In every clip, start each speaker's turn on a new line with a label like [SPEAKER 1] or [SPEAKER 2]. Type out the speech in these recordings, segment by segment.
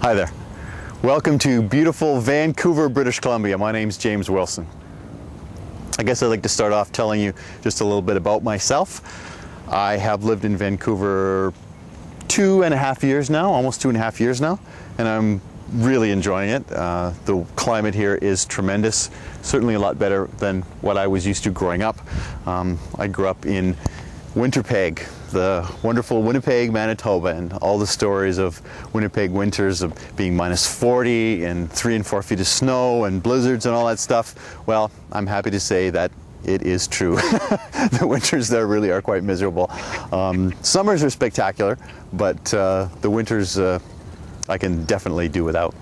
[SPEAKER 1] Hi there. Welcome to beautiful Vancouver, British Columbia. My name's James Wilson. I guess I'd like to start off telling you just a little bit about myself. I have lived in Vancouver 2.5 years now, almost 2.5 years now, and I'm really enjoying it. The climate here is tremendous, certainly a lot better than what I was used to growing up. I grew up in Winnipeg, the wonderful Winnipeg, Manitoba, and all the stories of Winnipeg winters of being -40 and 3 and 4 feet of snow and blizzards and all that stuff. Well, I'm happy to say that it is true. The winters there really are quite miserable. Summers are spectacular, but the winters I can definitely do without.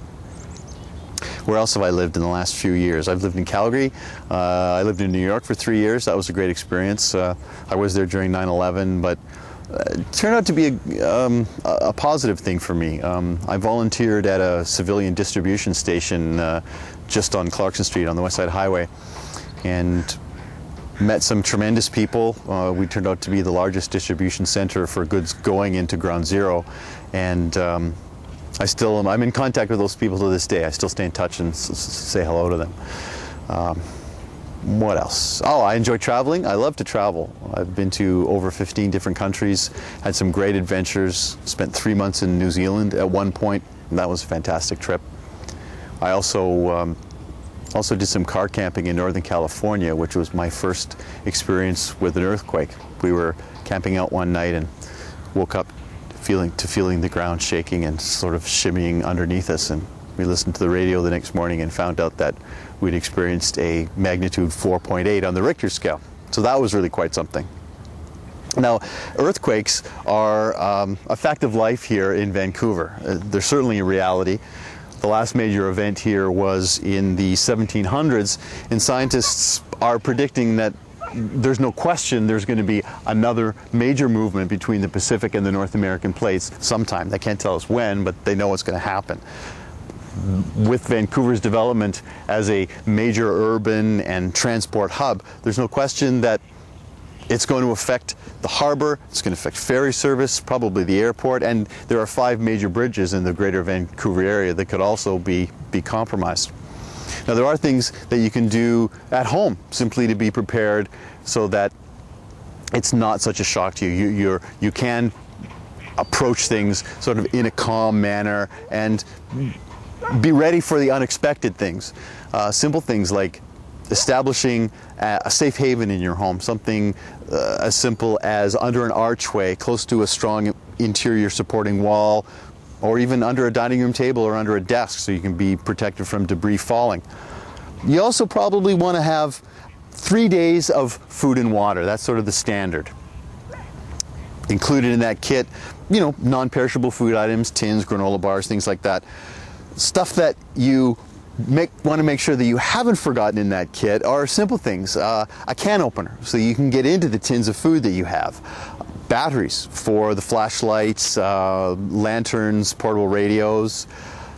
[SPEAKER 1] Where else have I lived in the last few years? I've lived in Calgary. I lived in New York for 3 years. That was a great experience. I was there during 9/11, but it turned out to be a positive thing for me. I volunteered at a civilian distribution station just on Clarkson Street on the West Side Highway, and met some tremendous people. We turned out to be the largest distribution center for goods going into Ground Zero, and I'm in contact with those people to this day. I still stay in touch and say hello to them. What else? Oh, I enjoy traveling. I love to travel. I've been to over 15 different countries, had some great adventures, spent 3 months in New Zealand at one point, and that was a fantastic trip. I also did some car camping in Northern California, which was my first experience with an earthquake. We were camping out one night and woke up feeling the ground shaking and sort of shimmying underneath us, and we listened to the radio the next morning and found out that we'd experienced a magnitude 4.8 on the Richter scale. So that was really quite something. Now, earthquakes are a fact of life here in Vancouver. They're certainly a reality. The last major event here was in the 1700s, and scientists are predicting that there's no question there's going to be another major movement between the Pacific and the North American plates sometime. They can't tell us when, but they know it's going to happen. With Vancouver's development as a major urban and transport hub, there's no question that it's going to affect the harbor, it's going to affect ferry service, probably the airport, and there are 5 major bridges in the greater Vancouver area that could also be compromised. Now, there are things that you can do at home simply to be prepared so that it's not such a shock to you. You can approach things sort of in a calm manner and be ready for the unexpected things. Simple things like establishing a safe haven in your home, something as simple as under an archway close to a strong interior supporting wall, or even under a dining room table or under a desk so you can be protected from debris falling. You also probably want to have 3 days of food and water. That's sort of the standard. Included in that kit, non-perishable food items, tins, granola bars, things like that. Stuff that you want to make sure that you haven't forgotten in that kit are simple things. A can opener so you can get into the tins of food that you have. Batteries for the flashlights, lanterns, portable radios,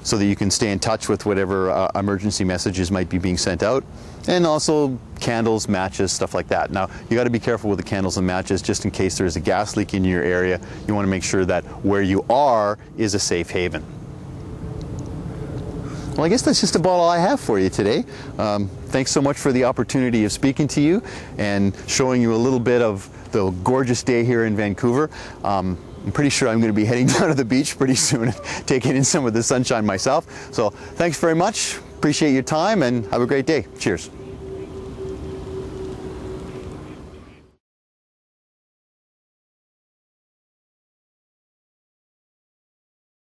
[SPEAKER 1] so that you can stay in touch with whatever emergency messages might be being sent out, and also candles, matches, stuff like that. Now, you got to be careful with the candles and matches just in case there's a gas leak in your area. You want to make sure that where you are is a safe haven. Well, I guess that's just about all I have for you today. Thanks so much for the opportunity of speaking to you and showing you a little bit of the gorgeous day here in Vancouver. I'm pretty sure I'm going to be heading down to the beach pretty soon and taking in some of the sunshine myself. So thanks very much. Appreciate your time and have a great day. Cheers.